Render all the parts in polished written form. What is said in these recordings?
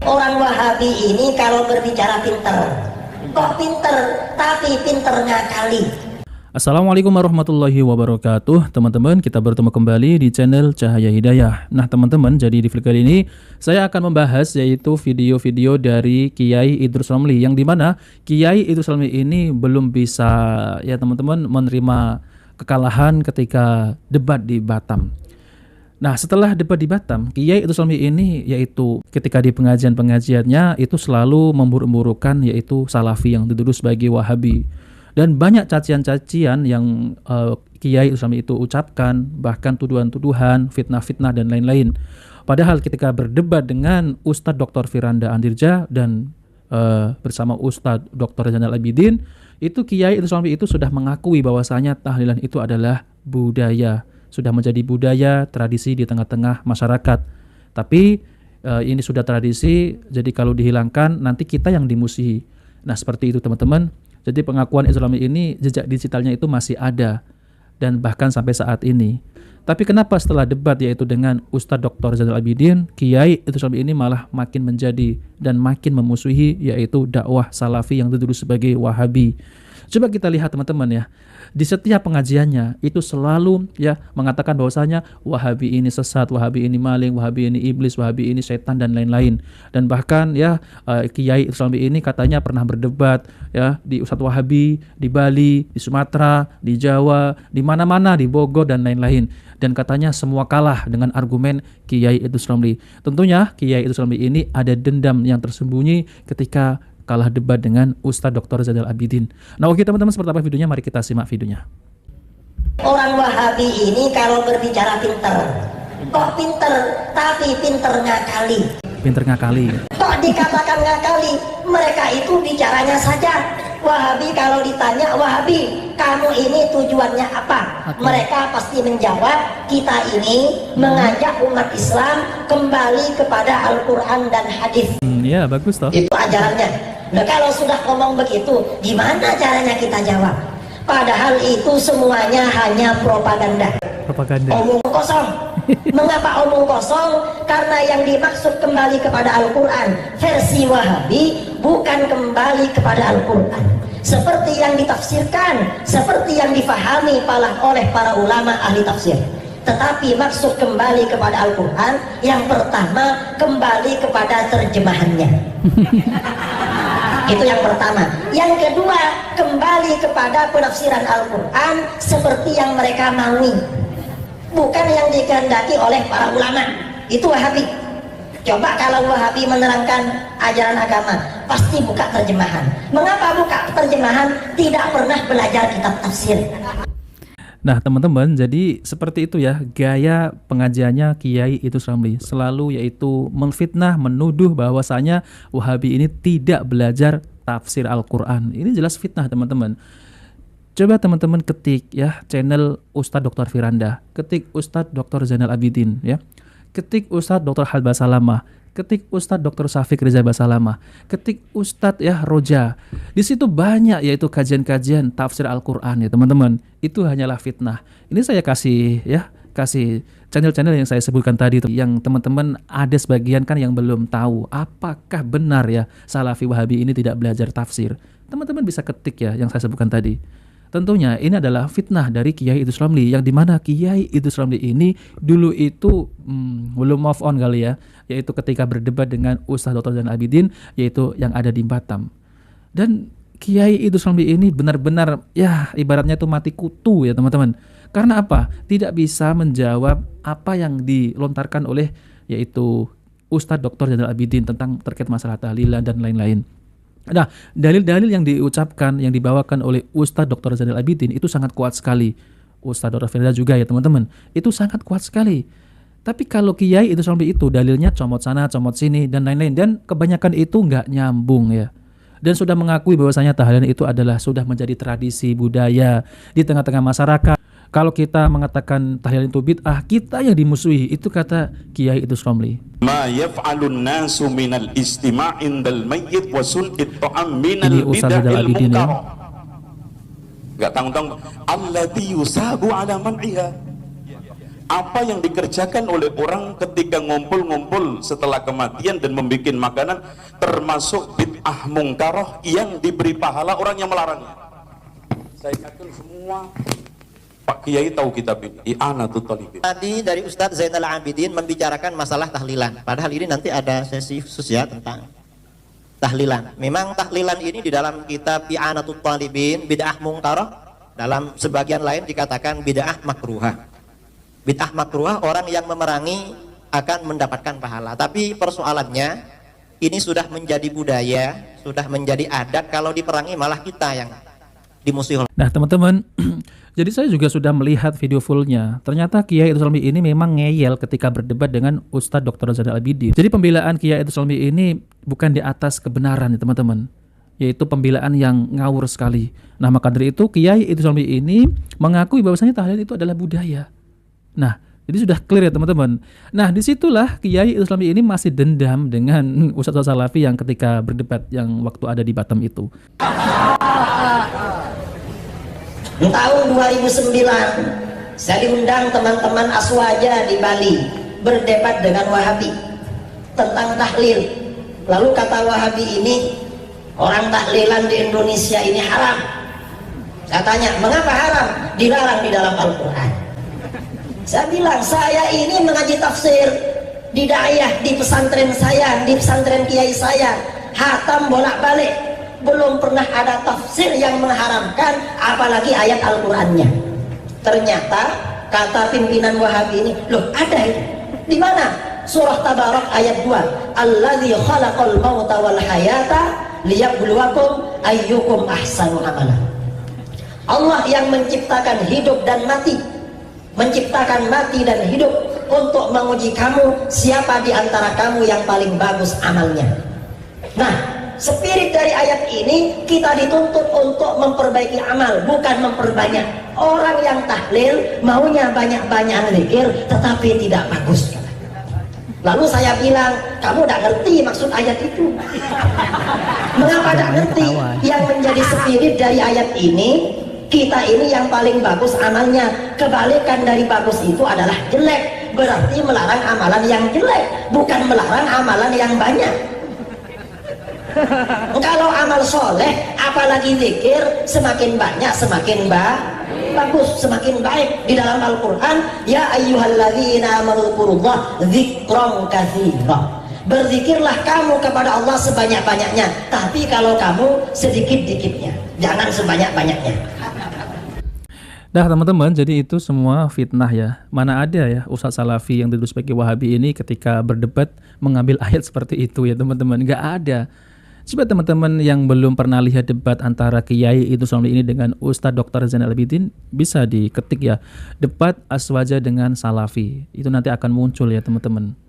Orang Wahabi ini kalau berbicara pinter, kok pinter, tapi pinternya kali. Assalamualaikum warahmatullahi wabarakatuh. Teman-teman, kita bertemu kembali di channel Cahaya Hidayah. Nah teman-teman, jadi di video kali ini saya akan membahas yaitu video-video dari Kiai Idrus Ramli, yang dimana Kiai Idrus Ramli ini belum bisa ya teman-teman menerima kekalahan ketika debat di Batam. Nah setelah debat di Batam, Kiai Idrus Ramli ini yaitu ketika di pengajian-pengajiannya itu selalu memburu-burukan yaitu Salafi yang dituduh sebagai Wahabi. Dan banyak cacian-cacian yang Kiai Idrus Ramli itu ucapkan, bahkan tuduhan-tuduhan, fitnah-fitnah dan lain-lain. Padahal ketika berdebat dengan Ustadz Dr. Firanda Andirja dan bersama Ustadz Dr. Zainal Abidin, itu Kiai Idrus Ramli itu sudah mengakui bahwasanya tahlilan itu adalah budaya, sudah menjadi budaya tradisi di tengah-tengah masyarakat. Tapi ini sudah tradisi, jadi kalau dihilangkan nanti kita yang dimusuhi. Nah seperti itu teman-teman. Jadi pengakuan Idrus Ramli ini jejak digitalnya itu masih ada dan bahkan sampai saat ini. Tapi kenapa setelah debat yaitu dengan Ustadz Dr. Zainal Abidin, Kiai Idrus Ramli ini malah makin menjadi dan makin memusuhi yaitu dakwah Salafi yang dituduh sebagai Wahabi. Coba kita lihat teman-teman ya. Di setiap pengajiannya itu selalu ya mengatakan bahwasanya Wahabi ini sesat, Wahabi ini maling, Wahabi ini iblis, Wahabi ini setan dan lain-lain. Dan bahkan ya Kiai Idrus Ramli ini katanya pernah berdebat ya di Ustadz Wahabi di Bali, di Sumatera, di Jawa, di mana-mana, di Bogor dan lain-lain. Dan katanya semua kalah dengan argumen Kiai Idrus Ramli. Tentunya Kiai Idrus Ramli ini ada dendam yang tersembunyi ketika kalah debat dengan Ustadz Dr. Zainal Abidin. Nah oke teman-teman, seperti apa videonya? Mari kita simak videonya. Orang Wahabi ini kalau berbicara pinter, kok pinter, tapi pinternya kali. Pinter ngakali. Kok dikatakan ngakali? Mereka itu bicaranya saja. Wahabi kalau ditanya, Wahabi kamu ini tujuannya apa? Okay. Mereka pasti menjawab, kita ini mengajak umat Islam kembali kepada Al-Quran dan hadis. Ya bagus toh. Itu ajarannya. Nah kalau sudah ngomong begitu, gimana caranya kita jawab? Padahal itu semuanya hanya propaganda. Propaganda. Omong kosong. Mengapa omong kosong? Karena yang dimaksud kembali kepada Al-Quran versi Wahabi bukan kembali kepada Al-Quran seperti yang ditafsirkan, seperti yang difahami oleh para ulama ahli tafsir. Tetapi maksud kembali kepada Al-Quran yang pertama kembali kepada terjemahannya. Itu yang pertama. Yang kedua, kembali kepada penafsiran Al-Quran seperti yang mereka maui, bukan yang dikehendaki oleh para ulama. Itu Wahabi. Coba kalau Wahabi menerangkan ajaran agama, pasti buka terjemahan. Mengapa buka terjemahan? Tidak pernah belajar kitab tafsir. Nah teman-teman, jadi seperti itu ya gaya pengajiannya Kiai Idrus Ramli, selalu yaitu memfitnah, menuduh bahwasanya Wahabi ini tidak belajar tafsir Al-Quran. Ini jelas fitnah teman-teman. Coba teman-teman ketik ya channel Ustadz Dr. Firanda, ketik Ustadz Dr. Zainal Abidin ya, ketik Ustadz Dr. Halba Salamah, ketik Ustadz Dr. Syafiq Riza Basalamah, ketik Ustadz ya Roja. Di situ banyak yaitu kajian-kajian tafsir Al-Quran ya teman-teman. Itu hanyalah fitnah. Ini saya kasih channel-channel yang saya sebutkan tadi itu, yang teman-teman ada sebagian kan yang belum tahu apakah benar ya Salafi Wahabi ini tidak belajar tafsir. Teman-teman bisa ketik ya yang saya sebutkan tadi. Tentunya ini adalah fitnah dari Kiai Idrus Ramli, yang dimana Kiai Idrus Ramli ini dulu itu belum move on kali ya, yaitu ketika berdebat dengan Ustadz Dr. Zainal Abidin, yaitu yang ada di Batam. Dan Kiai Idrus Ramli ini benar-benar ya ibaratnya itu mati kutu ya teman-teman. Karena apa? Tidak bisa menjawab apa yang dilontarkan oleh yaitu Ustadz Dr. Zainal Abidin tentang terkait masalah tahlilan dan lain-lain. Nah, dalil-dalil yang diucapkan, yang dibawakan oleh Ustadz Dr. Zainal Abidin itu sangat kuat sekali. Ustadz Dr. Firanda juga ya teman-teman, itu sangat kuat sekali. Tapi kalau Kiai Idrus Ramli itu dalilnya comot sana, comot sini dan lain-lain, dan kebanyakan itu nggak nyambung ya. Dan sudah mengakui bahwasanya tahlilan itu adalah sudah menjadi tradisi budaya di tengah-tengah masyarakat. Kalau kita mengatakan tahlilan itu bid'ah, kita yang dimusuhi. Itu kata Kiai Idrus Ramli. Ma yaf'alun nasu minal istima' indal mayyit wa sun'it ta'am minal bid'ahil munkar. Enggak tanggung-tanggung alladhi yusabu ala man'iha. Apa yang dikerjakan oleh orang ketika ngumpul-ngumpul setelah kematian dan membuat makanan termasuk bid'ah mungkaroh yang diberi pahala orang yang melarangnya. Saya yakin semua Pak Kiai tahu kitab ini, I'anatul Talibin. Tadi dari Ustadz Zainal Abidin membicarakan masalah tahlilan. Padahal ini nanti ada sesi khusus ya tentang tahlilan. Memang tahlilan ini di dalam kitab I'anatul Talibin, bid'ah mungkaroh, dalam sebagian lain dikatakan bid'ah makruhah. Bid'ah makruhah orang yang memerangi akan mendapatkan pahala. Tapi persoalannya ini sudah menjadi budaya, sudah menjadi adat, kalau diperangi malah kita yang dimusuhi. Nah teman-teman, jadi saya juga sudah melihat video fullnya. Ternyata Kiai Idrus Salmi ini memang ngeyel ketika berdebat dengan Ustadz Dr. Zainal Abidin. Jadi pembelaan Kiai Idrus Salmi ini bukan di atas kebenaran ya teman-teman, yaitu pembelaan yang ngawur sekali. Nah maka dari itu Kiai Idrus Salmi ini mengakui bahwasanya tahlil itu adalah budaya. Nah, jadi sudah clear ya teman-teman. Nah, disitulah Kiai Idrus Salmi ini masih dendam dengan Ustadz Salafi yang ketika berdebat yang waktu ada di Batam itu. Tahun 2009 saya diundang teman-teman Aswaja di Bali berdebat dengan Wahabi tentang tahlil. Lalu kata Wahabi ini, orang tahlilan di Indonesia ini haram. Saya tanya, mengapa haram? Dilarang di dalam Al-Quran. Saya bilang, saya ini mengaji tafsir di daerah, di pesantren saya, di pesantren kiai saya, hatam bolak-balik, belum pernah ada tafsir yang mengharamkan, apalagi ayat Al-Qurannya. Ternyata kata pimpinan Wahabi ini, loh ada itu. Di mana? Surah Tabarak ayat 2. Alladzi khalaqal mauta wal hayata liyabluwakum ayyukum ahsanu amala. Allah yang menciptakan hidup dan mati, menciptakan mati dan hidup untuk menguji kamu siapa di antara kamu yang paling bagus amalnya. Nah, spirit dari ayat ini kita dituntut untuk memperbaiki amal, bukan memperbanyak. Orang yang tahlil maunya banyak-banyak zikir tetapi tidak bagus. Lalu saya bilang, kamu tidak ngerti maksud ayat itu. Mengapa tidak ngerti? Yang menjadi spirit dari ayat ini, kita ini yang paling bagus amalnya. Kebalikan dari bagus itu adalah jelek. Berarti melarang amalan yang jelek, bukan melarang amalan yang banyak. Kalau amal soleh, apalagi zikir, semakin banyak semakin bagus, semakin baik. Di dalam Al-Quran, ya ayyuhalladzina amanu dzkurullah dzikran katsira. Berzikirlah kamu kepada Allah sebanyak-banyaknya, tapi kalau kamu sedikit-dikitnya, jangan sebanyak-banyaknya. Nah teman-teman, jadi itu semua fitnah ya. Mana ada ya Ustadz Salafi yang dituduh sebagai Wahabi ini ketika berdebat mengambil ayat seperti itu ya teman-teman. Gak ada. Coba teman-teman yang belum pernah lihat debat antara Kiai Idrus Salmi ini dengan Ustadz Dr. Zainal Abidin, bisa diketik ya, debat Aswaja dengan Salafi. Itu nanti akan muncul ya teman-teman.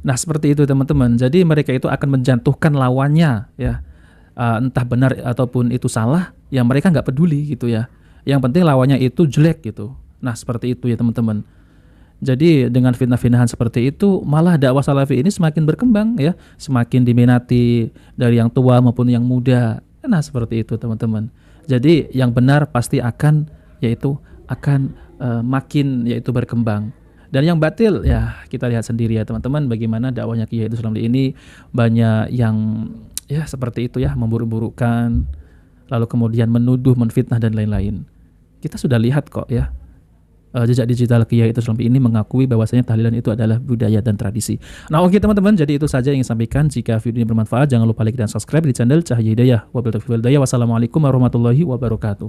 Nah seperti itu teman-teman. Jadi mereka itu akan menjatuhkan lawannya ya, entah benar ataupun itu salah, ya mereka nggak peduli gitu ya. Yang penting lawannya itu jelek gitu. Nah seperti itu ya teman-teman. Jadi dengan fitnah-fitnahan seperti itu, malah dakwah Salafi ini semakin berkembang ya, semakin diminati dari yang tua maupun yang muda. Nah seperti itu teman-teman. Jadi yang benar pasti akan makin berkembang. Dan yang batil ya kita lihat sendiri ya teman-teman, bagaimana dakwahnya Kiai Idrus Salmi ini banyak yang ya seperti itu ya, memburu-burukan, lalu kemudian menuduh, menfitnah dan lain-lain. Kita sudah lihat kok ya, jejak digital Kiai Idrus Salmi ini mengakui bahwasanya tahlilan itu adalah budaya dan tradisi. Nah oke teman-teman, jadi itu saja yang ingin sampaikan. Jika video ini bermanfaat, jangan lupa like dan subscribe di channel Cahaya Hidayah. Wabillahi taufiq wal hidayah. Wassalamualaikum warahmatullahi wabarakatuh.